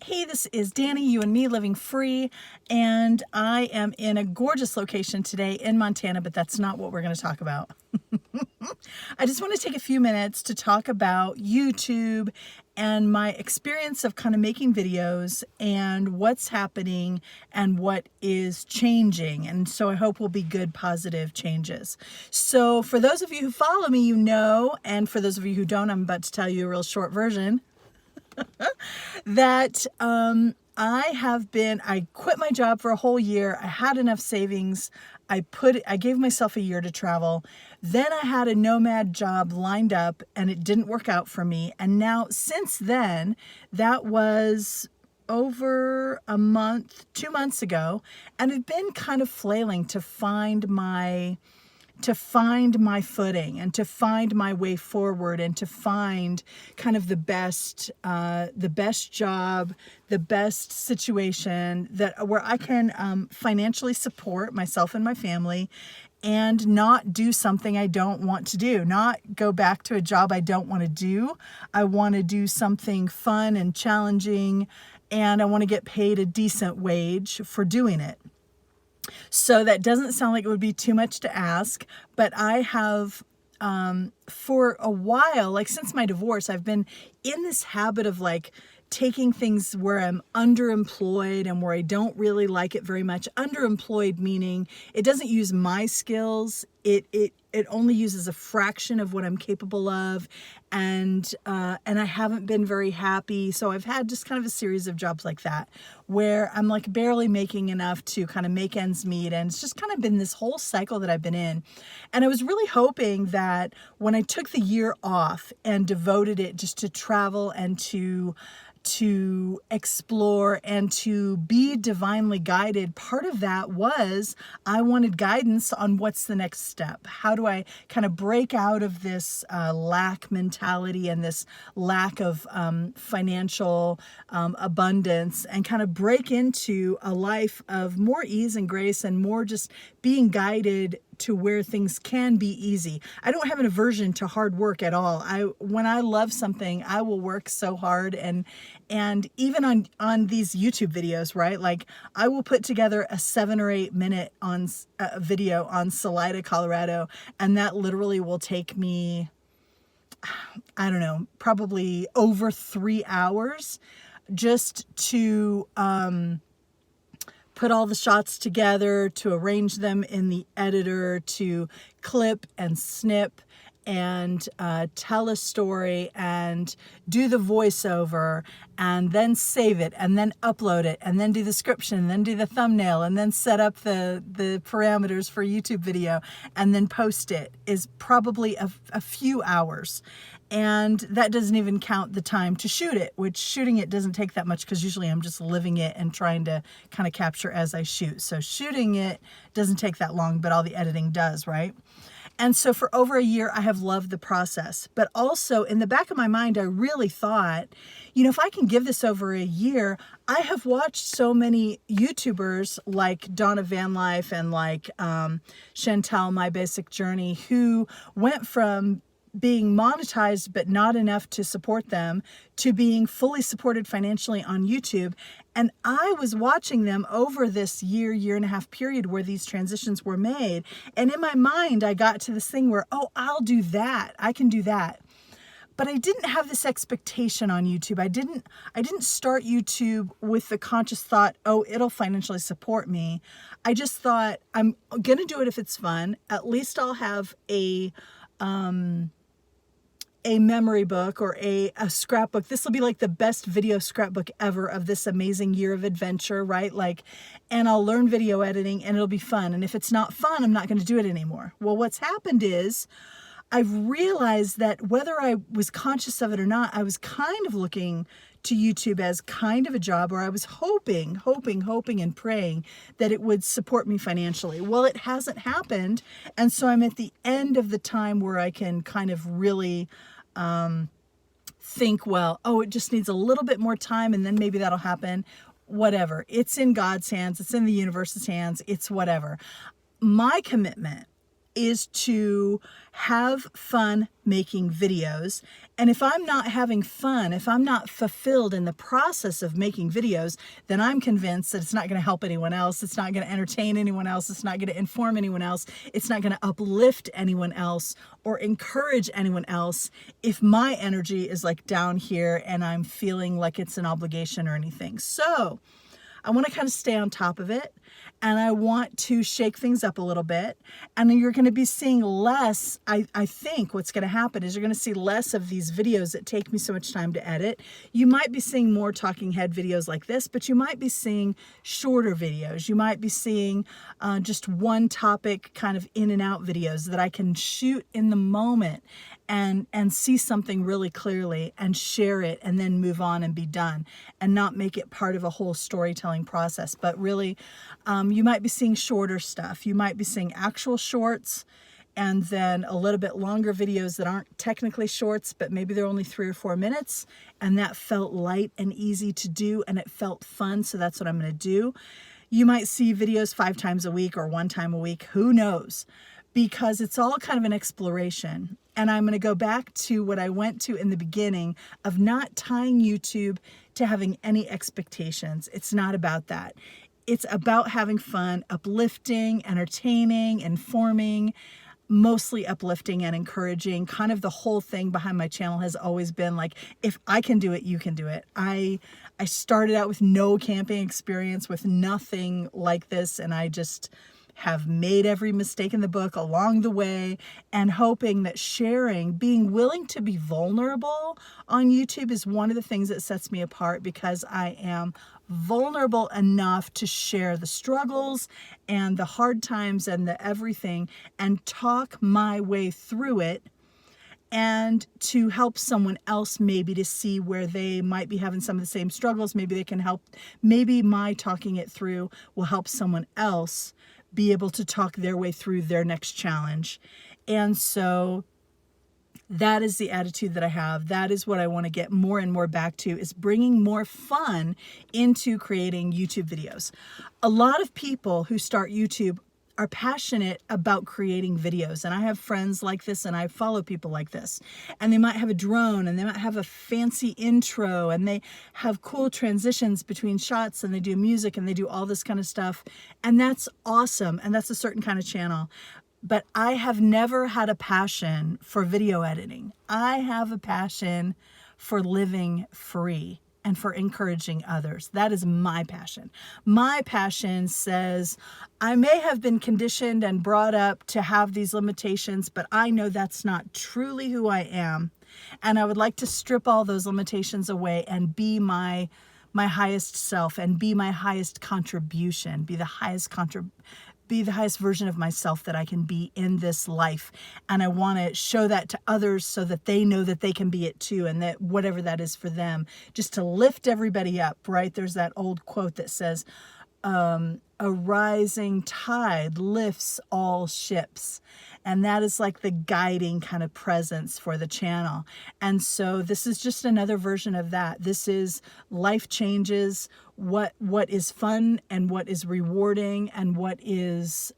Hey, this is Dani, you and me living free, and I am in a gorgeous location today in Montana, but that's not what we're going to talk about. I just want to take a few minutes to talk about YouTube and my experience of kind of making videos and what's happening and what is changing. And so I hope will be good, positive changes. So for those of you who follow me, you know, and for those of you who don't, I'm about to tell you a real short version. That I quit my job for a whole year. I had enough savings. I gave myself a year to travel. Then I had a nomad job lined up and it didn't work out for me. And now since then, that was over a month, 2 months ago, and I've been kind of flailing to find my footing and to find my way forward and to find kind of the best job, the best situation where I can financially support myself and my family and not do something I don't want to do, not go back to a job I don't want to do. I want to do something fun and challenging, and I want to get paid a decent wage for doing it. So that doesn't sound like it would be too much to ask, but I have, for a while, like since my divorce, I've been in this habit of like taking things where I'm underemployed and where I don't really like it very much. Underemployed meaning it doesn't use my skills. It only uses a fraction of what I'm capable of, and I haven't been very happy. So I've had just kind of a series of jobs like that where I'm like barely making enough to kind of make ends meet, and it's just kind of been this whole cycle that I've been in. And I was really hoping that when I took the year off and devoted it just to travel and to explore and to be divinely guided, part of that was I wanted guidance on what's the next step. How do I kind of break out of this lack mentality and this lack of financial abundance and kind of break into a life of more ease and grace and more just being guided to where things can be easy. I don't have an aversion to hard work at all. When I love something, I will work so hard, and even on these YouTube videos, right? Like I will put together a 7 or 8 minute video on Salida, Colorado, and that literally will take me, I don't know, probably over 3 hours just to put all the shots together, to arrange them in the editor, to clip and snip and tell a story and do the voiceover and then save it and then upload it and then do the description and then do the thumbnail and then set up the parameters for YouTube video and then post it is probably a few hours. And that doesn't even count the time to shoot it, which shooting it doesn't take that much because usually I'm just living it and trying to kind of capture as I shoot. So shooting it doesn't take that long, but all the editing does, right? And so for over a year, I have loved the process. But also in the back of my mind, I really thought, you know, if I can give this over a year, I have watched so many YouTubers like Donna Van Life and like Chantel, My Basic Journey, who went from being monetized but not enough to support them to being fully supported financially on YouTube. And I was watching them over this year and a half period where these transitions were made. And in my mind, I got to this thing where, oh, I'll do that. I can do that. But I didn't have this expectation on YouTube. I didn't start YouTube with the conscious thought, oh, it'll financially support me. I just thought I'm going to do it if it's fun. At least I'll have a memory book or a scrapbook. This will be like the best video scrapbook ever of this amazing year of adventure, right? Like, and I'll learn video editing and it'll be fun. And if it's not fun, I'm not going to do it anymore. Well, what's happened is I've realized that whether I was conscious of it or not, I was kind of looking to YouTube as kind of a job, or I was hoping and praying that it would support me financially. Well, it hasn't happened. And so I'm at the end of the time where I can kind of really think, well, oh, it just needs a little bit more time and then maybe that'll happen. Whatever. It's in God's hands. It's in the universe's hands. It's whatever. My commitment is to have fun making videos. And if I'm not having fun, if I'm not fulfilled in the process of making videos, then I'm convinced that it's not going to help anyone else. It's not going to entertain anyone else. It's not going to inform anyone else. It's not going to uplift anyone else or encourage anyone else if my energy is like down here and I'm feeling like it's an obligation or anything. So I want to kind of stay on top of it, and I want to shake things up a little bit. And you're going to be seeing less. I think what's going to happen is you're going to see less of these videos that take me so much time to edit. You might be seeing more talking head videos like this, but you might be seeing shorter videos. You might be seeing just one topic kind of in and out videos that I can shoot in the moment and see something really clearly and share it and then move on and be done, and not make it part of a whole storytelling process. But really, you might be seeing shorter stuff. You might be seeing actual shorts, and then a little bit longer videos that aren't technically shorts, but maybe they're only 3 or 4 minutes, and that felt light and easy to do, and it felt fun, so that's what I'm going to do. You might see videos 5 times a week or 1 time a week, who knows, because it's all kind of an exploration. And I'm going to go back to what I went to in the beginning of not tying YouTube to having any expectations. It's not about that. It's about having fun, uplifting, entertaining, informing, mostly uplifting and encouraging. Kind of the whole thing behind my channel has always been like, if I can do it, you can do it. I started out with no camping experience, with nothing like this, and I just have made every mistake in the book along the way, and hoping that sharing, being willing to be vulnerable on YouTube is one of the things that sets me apart, because I am vulnerable enough to share the struggles and the hard times and the everything and talk my way through it, and to help someone else maybe to see where they might be having some of the same struggles. Maybe they can help, maybe my talking it through will help someone else be able to talk their way through their next challenge. And so that is the attitude that I have. That is what I want to get more and more back to, is bringing more fun into creating YouTube videos. A lot of people who start YouTube are passionate about creating videos. And I have friends like this, and I follow people like this. And they might have a drone, and they might have a fancy intro, and they have cool transitions between shots, and they do music, and they do all this kind of stuff. And that's awesome. And that's a certain kind of channel. But I have never had a passion for video editing. I have a passion for living free and for encouraging others. That is my passion. My passion says, I may have been conditioned and brought up to have these limitations, but I know that's not truly who I am. And I would like to strip all those limitations away and be my highest self, and be my highest contribution, be the highest version of myself that I can be in this life. And I want to show that to others so that they know that they can be it too, and that whatever that is for them, just to lift everybody up, right? There's that old quote that says, a rising tide lifts all ships. And that is like the guiding kind of presence for the channel. And so this is just another version of that. This is life changes, what is fun and what is rewarding and what is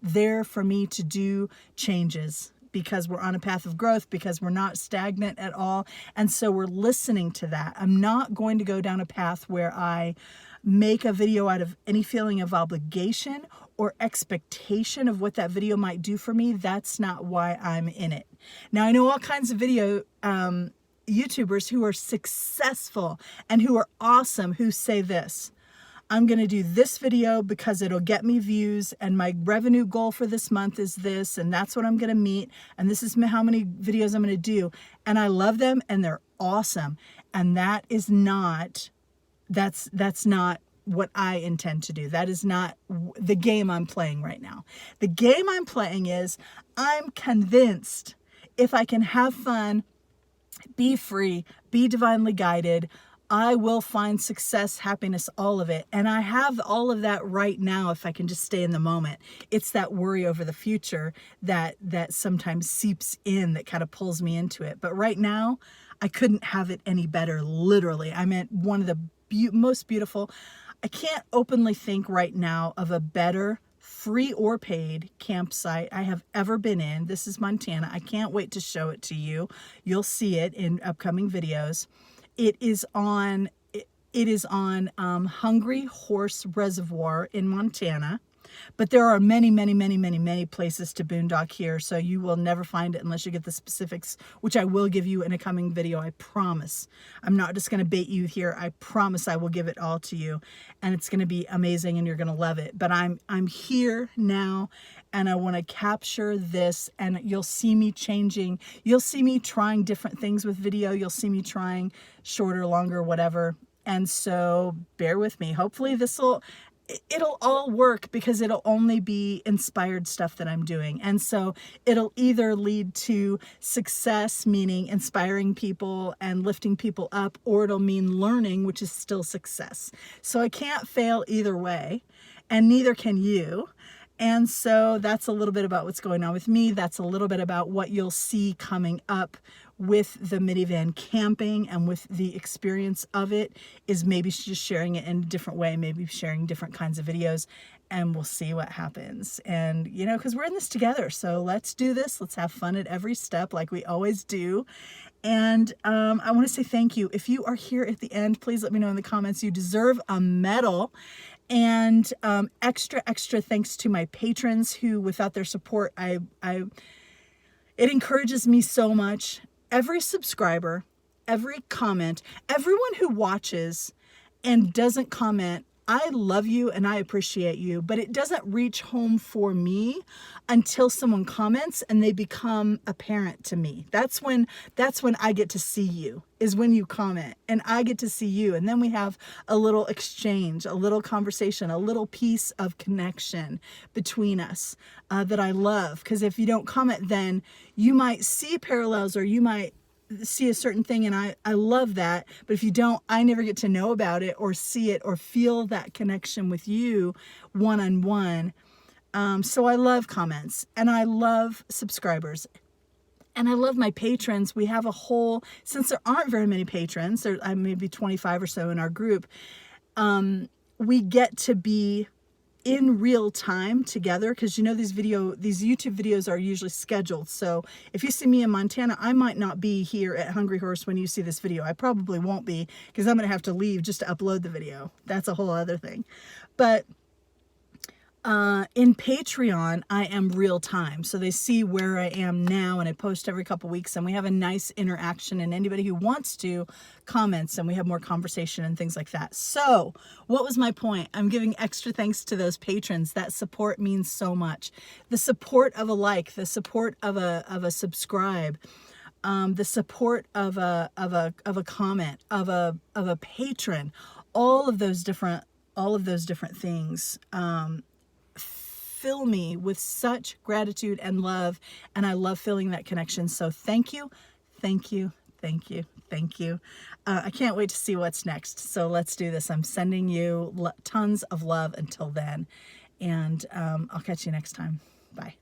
there for me to do changes, because we're on a path of growth, because we're not stagnant at all. And so we're listening to that. I'm not going to go down a path where I make a video out of any feeling of obligation or expectation of what that video might do for me. That's not why I'm in it. Now, I know all kinds of video YouTubers who are successful and who are awesome, who say this: I'm going to do this video because it'll get me views, and my revenue goal for this month is this, and that's what I'm going to meet, and this is how many videos I'm going to do. And I love them, and they're awesome. And that is not, that's not what I intend to do. That is not the game I'm playing right now. The game I'm playing is, I'm convinced if I can have fun, be free, be divinely guided, I will find success, happiness, all of it. And I have all of that right now if I can just stay in the moment. It's that worry over the future that sometimes seeps in, that kind of pulls me into it. But right now, I couldn't have it any better, literally. I'm at one of the most beautiful. I can't openly think right now of a better free or paid campsite I have ever been in. This is Montana. I can't wait to show it to you. You'll see it in upcoming videos. It is on Hungry Horse Reservoir in Montana. But there are many, many, many, many, many places to boondock here, so you will never find it unless you get the specifics, which I will give you in a coming video, I promise. I'm not just going to bait you here. I promise I will give it all to you, and it's going to be amazing, and you're going to love it. But I'm here now, and I want to capture this, and you'll see me changing. You'll see me trying different things with video. You'll see me trying shorter, longer, whatever. And so bear with me. Hopefully it'll all work, because it'll only be inspired stuff that I'm doing. And so it'll either lead to success, meaning inspiring people and lifting people up, or it'll mean learning, which is still success. So I can't fail either way, and neither can you. And so that's a little bit about what's going on with me. That's a little bit about what you'll see coming up with the minivan camping and with the experience of it, is maybe just sharing it in a different way, maybe sharing different kinds of videos, and we'll see what happens. And, you know, because we're in this together, so let's do this. Let's have fun at every step like we always do. And I want to say thank you. If you are here at the end, please let me know in the comments. You deserve a medal. And extra thanks to my patrons who, without their support, it encourages me so much. Every subscriber, every comment, everyone who watches and doesn't comment, I love you and I appreciate you, but it doesn't reach home for me until someone comments and they become apparent to me. That's when I get to see you, is when you comment, and I get to see you, and then we have a little exchange, a little conversation, a little piece of connection between us that I love. Because if you don't comment, then you might see parallels, or you might see a certain thing, and I love that. But if you don't, I never get to know about it or see it or feel that connection with you one-on-one. So I love comments, and I love subscribers, and I love my patrons. We have a whole, since there aren't very many patrons, there maybe 25 or so in our group, we get to be in real time together, because you know these YouTube videos are usually scheduled. So if you see me in Montana, I might not be here at Hungry Horse when you see this video. I probably won't be, because I'm gonna have to leave just to upload the video. That's a whole other thing. But in Patreon, I am real time. So they see where I am now, and I post every couple weeks, and we have a nice interaction, and anybody who wants to comments, and we have more conversation and things like that. So what was my point? I'm giving extra thanks to those patrons. That support means so much. The support of a like, the support of a subscribe, the support of a comment, of a patron, all of those different things, fill me with such gratitude and love, and I love feeling that connection. So thank you, thank you, thank you, thank you. I can't wait to see what's next. So let's do this. I'm sending you tons of love until then, and I'll catch you next time. Bye.